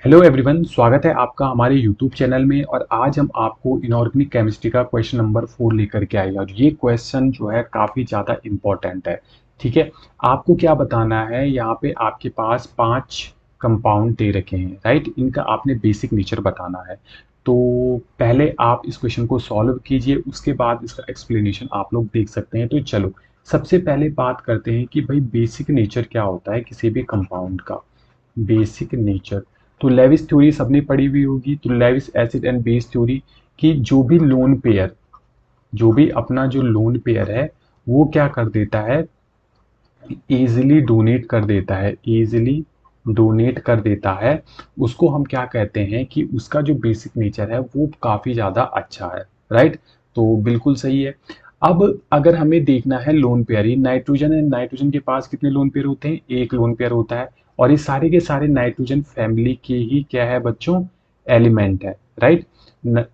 Hello everyone, स्वागत है आपका हमारे यूट्यूब चैनल में। और आज हम आपको इनऑर्गेनिक केमिस्ट्री का क्वेश्चन नंबर 4 लेकर के आए। और ये क्वेश्चन जो है काफ़ी ज़्यादा इम्पोर्टेंट है। ठीक है, आपको क्या बताना है, यहाँ पे आपके पास 5 कंपाउंड दे रखे हैं, राइट। इनका आपने बेसिक नेचर बताना है। तो पहले आप इस क्वेश्चन को सॉल्व कीजिए, उसके बाद इसका एक्सप्लेनेशन आप लोग देख सकते हैं। तो चलो सबसे पहले बात करते हैं कि भाई बेसिक नेचर क्या होता है किसी भी कंपाउंड का। बेसिक नेचर, तो लेविस थ्योरी सबने पढ़ी हुई होगी। तो Lewis acid and base theory की जो भी लोन पेयर, जो भी अपना जो लोन पेयर है वो क्या कर देता है, इजीली डोनेट कर देता है, इजीली डोनेट कर देता है। उसको हम क्या कहते हैं कि उसका जो बेसिक नेचर है वो काफ़ी ज़्यादा अच्छा है, राइट। तो बिल्कुल सही है। अब अगर हमें देखना है लोन पेयर, ये नाइट्रोजन है, नाइट्रोजन के पास कितने लोन पेयर होते हैं, एक लोन पेयर होता है। और ये सारे के सारे नाइट्रोजन फैमिली के ही क्या है बच्चों, एलिमेंट है, right.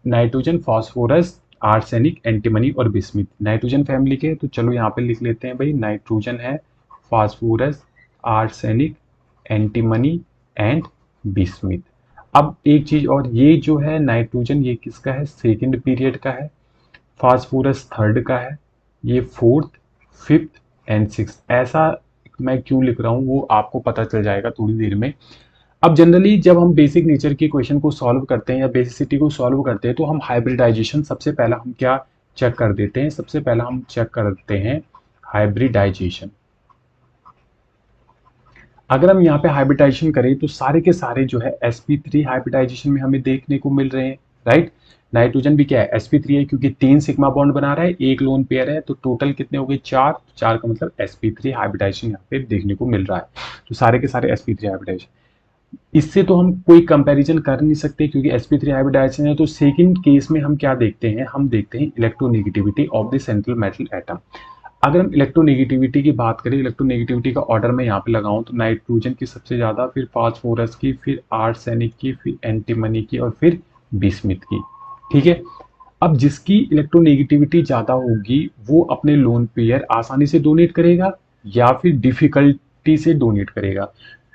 Nitrogen, phosphorus, arsenic, antimony और बिस्मिथ नाइट्रोजन फैमिली के। तो चलो यहाँ पे लिख लेते हैं भाई, नाइट्रोजन है, phosphorus, arsenic, antimony and bismuth. अब एक चीज और, ये जो है नाइट्रोजन ये किसका है, सेकंड पीरियड का है। फास्फोरस थर्ड का है। ये फोर्थ, फिफ्थ एंड सिक्स। ऐसा मैं क्यों लिख रहा हूँ वो आपको पता चल जाएगा थोड़ी देर में। अब जनरली जब हम बेसिक नेचर के क्वेश्चन को सॉल्व करते हैं या बेसिसिटी को सॉल्व करते हैं तो हम हाइब्रिडाइजेशन सबसे पहला हम क्या चेक कर देते हैं, सबसे पहला हम चेक करते हैं हाइब्रिडाइजेशन। अगर हम यहाँ पे हाइब्रिडाइजेशन करें तो सारे के सारे जो है sp3 हाइब्रिडाइजेशन में हमें देखने को मिल रहे हैं, राइट। नाइट्रोजन भी क्या है, sp3 है, क्योंकि 3 सिग्मा बॉन्ड बना रहा है, एक लोन पेयर है, तो टोटल कितने हो गए, 4। 4 का मतलब sp3 हाइब्रिडाइजेशन यहाँ पे देखने को मिल रहा है। तो सारे के सारे sp3 हाइब्रिडाइजेशन, इससे तो हम कोई कंपैरिजन कर नहीं सकते क्योंकि sp3 हाइब्रिडाइजेशन है। तो सेकंड केस में हम क्या देखते हैं, हम देखते हैं electronegativity of the central metal atom. अगर हम इलेक्ट्रोनेगेटिविटी की बात करें, इलेक्ट्रोनेगेटिविटी का ऑर्डर मैं यहाँ पे लगाऊं तो नाइट्रोजन की सबसे ज़्यादा, फिर फास्फोरस की, फिर आर्सेनिक की, फिर एंटीमनी की और फिर बिस्मिथ की। ठीक है। अब जिसकी इलेक्ट्रोनेगेटिविटी ज़्यादा होगी वो अपने लोन पेयर आसानी से डोनेट करेगा या फिर डिफिकल्टी से डोनेट करेगा।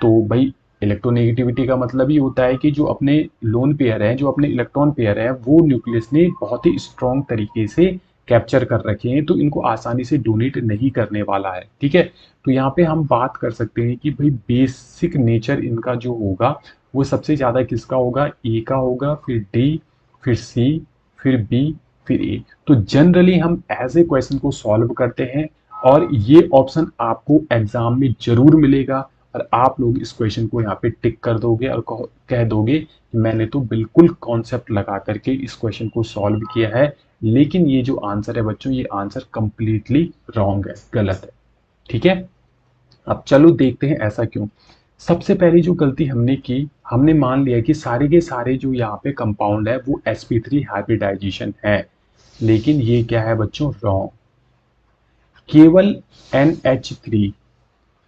तो भाई इलेक्ट्रोनेगेटिविटी का मतलब ही होता है कि जो अपने लोन पेयर है, जो अपने इलेक्ट्रॉन पेयर है, वो न्यूक्लियस ने बहुत ही स्ट्रॉन्ग तरीके से कैप्चर कर रखे हैं, तो इनको आसानी से डोनेट नहीं करने वाला है। ठीक है। तो यहाँ पे हम बात कर सकते हैं कि भाई बेसिक नेचर इनका जो होगा वो सबसे ज़्यादा किसका होगा, ए का होगा, फिर डी, फिर सी, फिर बी, फिर ए। तो जनरली हम ऐसे क्वेश्चन को सॉल्व करते हैं और ये ऑप्शन आपको एग्जाम में जरूर मिलेगा। और आप लोग इस क्वेश्चन को यहाँ पे टिक कर दोगे और कह दोगे कि मैंने तो बिल्कुल कॉन्सेप्ट लगा करके इस क्वेश्चन को सॉल्व किया है। लेकिन ये जो आंसर है बच्चों, ये आंसर कंप्लीटली रॉन्ग है, गलत है। ठीक है। अब चलो देखते हैं ऐसा क्यों। सबसे पहली जो गलती हमने की, हमने मान लिया कि सारे के सारे जो यहाँ पे कंपाउंड है वो sp3 हाइब्रिडाइजेशन है। लेकिन ये क्या है बच्चों, रॉन्ग। केवल NH3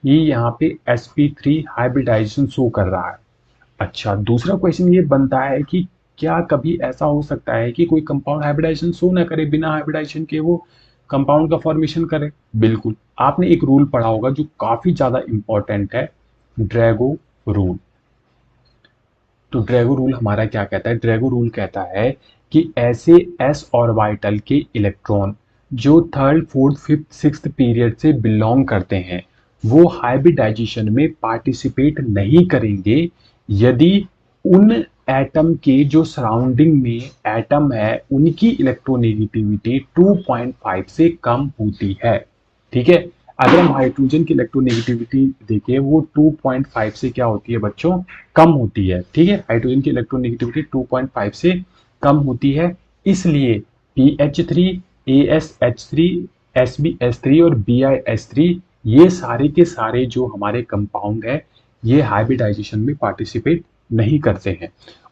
ये यहाँ पे sp3 हाइब्रिडाइजेशन शो कर रहा है। अच्छा, दूसरा क्वेश्चन ये बनता है कि क्या कभी ऐसा हो सकता है कि कोई कंपाउंड हाइब्रिडाइजेशन शो ना करे, बिना हाइब्रिडाइजेशन के वो कंपाउंड का फॉर्मेशन करे। बिल्कुल। आपने एक रूल पढ़ा होगा जो काफी ज्यादा इंपॉर्टेंट है, ड्रैगो रूल। तो ड्रैगो रूल हमारा क्या कहता है, ड्रैगो रूल कहता है कि ऐसे s ऑर्बिटल के इलेक्ट्रॉन जो third, fourth, fifth, sixth period से बिलोंग करते हैं वो हाइब्रिडाइजेशन में पार्टिसिपेट नहीं करेंगे यदि उन एटम के जो सराउंडिंग में एटम है उनकी इलेक्ट्रोनेगेटिविटी 2.5 से कम होती है। ठीक है। अगर हम हाइड्रोजन की इलेक्ट्रोनेगेटिविटी देखें वो 2.5 से क्या होती है बच्चों, कम होती है। ठीक है। हाइड्रोजन की इलेक्ट्रोनेगेटिविटी 2.5 से कम होती है। इसलिए PH3, ASH3, SbH3 और BiH3 ये सारे के सारे जो हमारे कंपाउंड है ये हाइब्रिडाइजेशन में पार्टिसिपेट नहीं करते हैं।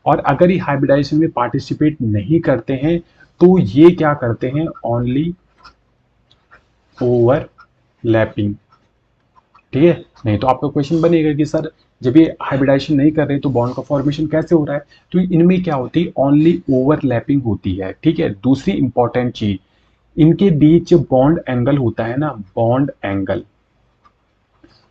और अगर ये हाइब्रिडाइजेशन में पार्टिसिपेट नहीं करते हैं तो ये क्या करते हैं, ओनली ओवरलैपिंग। ठीक है। नहीं तो आपका क्वेश्चन बनेगा कि सर जब ये हाइब्रिडाइजेशन नहीं कर रहे तो बॉन्ड का फॉर्मेशन कैसे हो रहा है। तो इनमें क्या होती है, ओनली ओवरलैपिंग होती है। ठीक है। दूसरी इंपॉर्टेंट चीज, इनके बीच जो बॉन्ड एंगल होता है ना, बॉन्ड एंगल,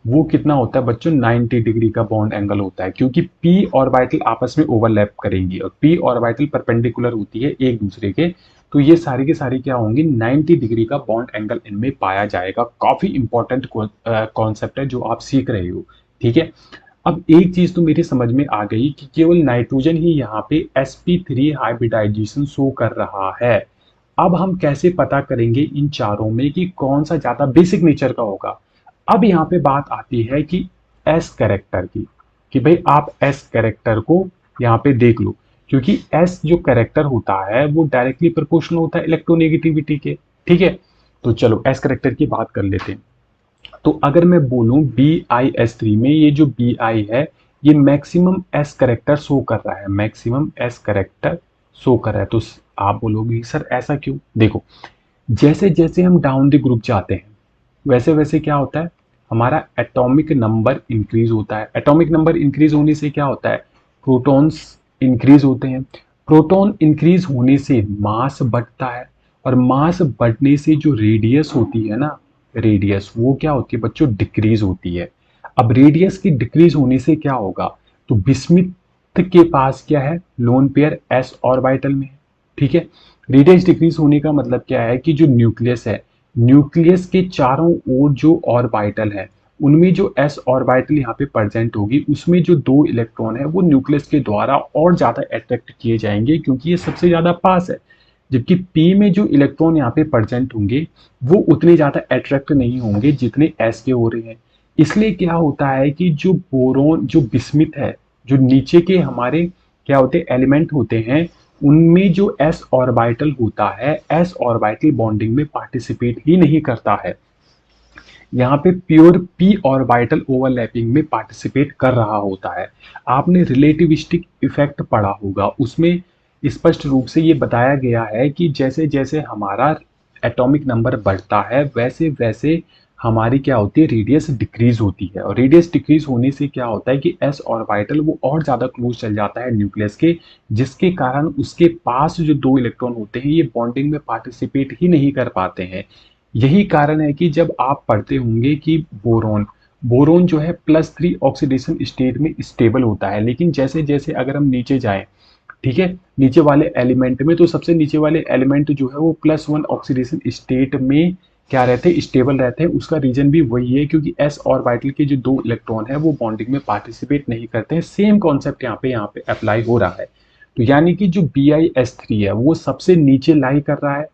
वो कितना होता है बच्चों, 90 डिग्री का बॉन्ड एंगल होता है, क्योंकि p ऑर्बिटल आपस में ओवरलैप करेंगी और p ऑर्बिटल परपेंडिकुलर होती है एक दूसरे के, तो ये सारी की सारी क्या होंगी, 90 डिग्री का बॉन्ड एंगल इनमें पाया जाएगा। काफी इंपॉर्टेंट कॉन्सेप्ट है जो आप सीख रहे हो, ठीक है। अब एक चीज तो मेरी समझ में आ गई कि केवल नाइट्रोजन ही यहाँ पे sp3 हाइब्रिडाइजेशन शो कर रहा है। अब हम कैसे पता करेंगे इन चारों में कि कौन सा ज्यादा बेसिक नेचर का होगा। अब यहाँ पे बात आती है कि एस कैरेक्टर की, कि भाई आप एस कैरेक्टर को यहाँ पे देख लो, क्योंकि एस जो कैरेक्टर होता है वो डायरेक्टली प्रोपोर्शनल होता है इलेक्ट्रोनेगेटिविटी के, ठीक है। तो चलो एस कैरेक्टर की बात कर लेते हैं। तो अगर मैं बोलूं BiS3 में ये जो Bi है ये मैक्सिमम एस करेक्टर शो कर रहा है, मैक्सिमम एस करेक्टर शो कर रहा है। तो आप बोलोगे सर ऐसा क्यों? देखो, जैसे जैसे हम डाउन द ग्रुप जाते हैं वैसे वैसे क्या होता है, हमारा एटॉमिक नंबर इंक्रीज होता है। एटॉमिक नंबर इंक्रीज होने से क्या होता है, प्रोटॉन्स इंक्रीज होते हैं। प्रोटॉन इंक्रीज होने से मास बढ़ता है, और मास बढ़ने से जो रेडियस होती है ना, रेडियस वो क्या होती है बच्चों, डिक्रीज होती है। अब रेडियस की डिक्रीज होने से क्या होगा, तो बिस्मिथ के पास क्या है, लोन पेयर एस ऑर्बिटल में है, ठीक है। रेडियस डिक्रीज होने का मतलब क्या है कि जो न्यूक्लियस है, न्यूक्लियस के चारों ओर जो ऑर्बिटल है उनमें जो एस ऑर्बिटल यहाँ पे प्रेजेंट होगी उसमें जो 2 इलेक्ट्रॉन है वो न्यूक्लियस के द्वारा और ज्यादा अट्रैक्ट किए जाएंगे, क्योंकि ये सबसे ज्यादा पास है। जबकि पी में जो इलेक्ट्रॉन यहाँ पे प्रेजेंट होंगे वो उतने ज्यादा अट्रैक्ट नहीं होंगे जितने एस के हो रहे हैं। इसलिए क्या होता है कि जो बोरोन, जो बिस्मिथ है, जो नीचे के हमारे क्या होते हैं एलिमेंट होते हैं, उनमें जो एस ऑर्बिटल होता है, एस ऑर्बिटल बॉन्डिंग में पार्टिसिपेट ही नहीं करता है। यहाँ पे प्योर पी ऑर्बिटल ओवरलैपिंग में पार्टिसिपेट कर रहा होता है। आपने रिलेटिविस्टिक इफेक्ट पढ़ा होगा, उसमें स्पष्ट रूप से ये बताया गया है कि जैसे जैसे हमारा एटॉमिक नंबर बढ़ता है वैसे वैसे हमारी क्या होती है, रेडियस डिक्रीज होती है। और रेडियस डिक्रीज होने से क्या होता है कि एस ऑर्बिटल वो और ज्यादा क्लोज चल जाता है न्यूक्लियस के, जिसके कारण उसके पास जो 2 इलेक्ट्रॉन होते हैं ये बॉन्डिंग में पार्टिसिपेट ही नहीं कर पाते हैं। यही कारण है कि जब आप पढ़ते होंगे कि बोरोन, बोरोन जो है +3 ऑक्सीडेशन स्टेट में स्टेबल होता है, लेकिन जैसे जैसे अगर हम नीचे जाएं, ठीक है, नीचे वाले एलिमेंट में, तो सबसे नीचे वाले एलिमेंट जो है वो +1 ऑक्सीडेशन स्टेट में क्या रहते हैं, स्टेबल रहते हैं। उसका रीजन भी वही है क्योंकि एस ऑर्बिटल के जो 2 इलेक्ट्रॉन है वो बॉन्डिंग में पार्टिसिपेट नहीं करते हैं। सेम कॉन्सेप्ट यहाँ पे अप्लाई हो रहा है। तो यानी कि जो BiS3 है वो सबसे नीचे लाई कर रहा है,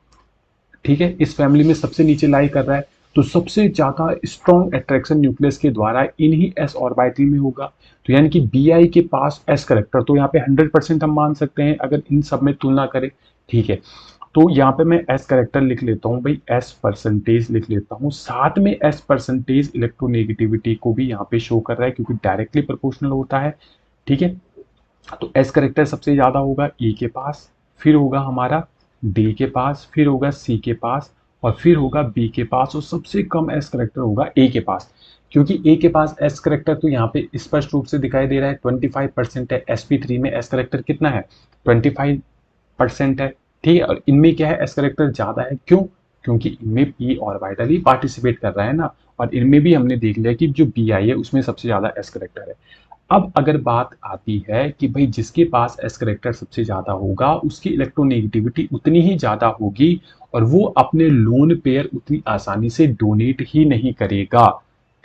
ठीक है, इस फैमिली में सबसे नीचे लाई कर रहा है। तो सबसे ज्यादा स्ट्रॉन्ग अट्रैक्शन न्यूक्लियस के द्वारा इन्हीं एस ऑर्बिटल में होगा। तो यानी कि Bi के पास एस करेक्टर तो यहाँ पे 100% हम मान सकते हैं अगर इन सब में तुलना करें, ठीक है। तो यहाँ पे मैं एस करेक्टर लिख लेता हूँ भाई, एस परसेंटेज लिख लेता हूँ, साथ में एस परसेंटेज इलेक्ट्रोनेगेटिविटी को भी यहाँ पे शो कर रहा है क्योंकि डायरेक्टली प्रोपोर्शनल होता है, ठीक है। तो एस करेक्टर सबसे ज्यादा होगा ई के पास, फिर होगा हमारा डी के पास, फिर होगा सी के पास, और फिर होगा बी के पास, और सबसे कम एस करेक्टर होगा ए के पास। क्योंकि ए के पास एस करेक्टर तो यहाँ पे स्पष्ट रूप से दिखाई दे रहा है 25% है, sp3 में एस करेक्टर कितना है, 25% है, ठीक है। और इनमें क्या है, एस करेक्टर ज्यादा है, क्यों, क्योंकि इनमें पी ऑर्बिटल ही पार्टिसिपेट कर रहा है ना। और इनमें भी हमने देख लिया कि जो बी आई है उसमें सबसे ज्यादा एस करेक्टर है। अब अगर बात आती है कि भाई जिसके पास एस करेक्टर सबसे ज्यादा होगा उसकी इलेक्ट्रोनेगेटिविटी उतनी ही ज्यादा होगी, और वो अपने लोन पेयर उतनी आसानी से डोनेट ही नहीं करेगा,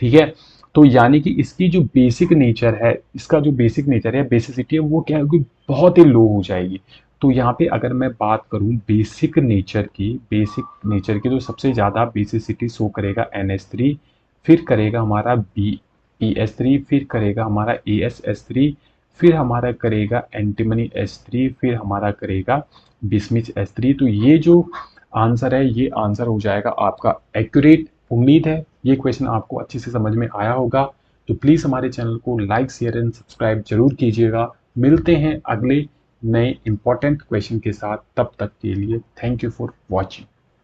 ठीक है। तो यानी कि इसकी जो बेसिक नेचर है, इसका जो बेसिक नेचर है, बेसिसिटी है, वो क्या होगी, बहुत ही लो हो जाएगी। तो यहाँ पे अगर मैं बात करूं बेसिक नेचर की, बेसिक नेचर की, तो सबसे ज्यादा बेसिसिटी शो करेगा NH3, फिर करेगा हमारा BeS3, फिर करेगा हमारा AsS3, फिर हमारा करेगा एंटीमनी S3, फिर हमारा करेगा बिस्मिथ S3। तो ये जो आंसर है ये आंसर हो जाएगा आपका एक्यूरेट। उम्मीद है ये क्वेश्चन आपको अच्छे से समझ में आया होगा। तो प्लीज़ हमारे चैनल को लाइक शेयर एंड सब्सक्राइब जरूर कीजिएगा। मिलते हैं अगले नए इंपॉर्टेंट क्वेश्चन के साथ, तब तक के लिए थैंक यू फॉर वॉचिंग।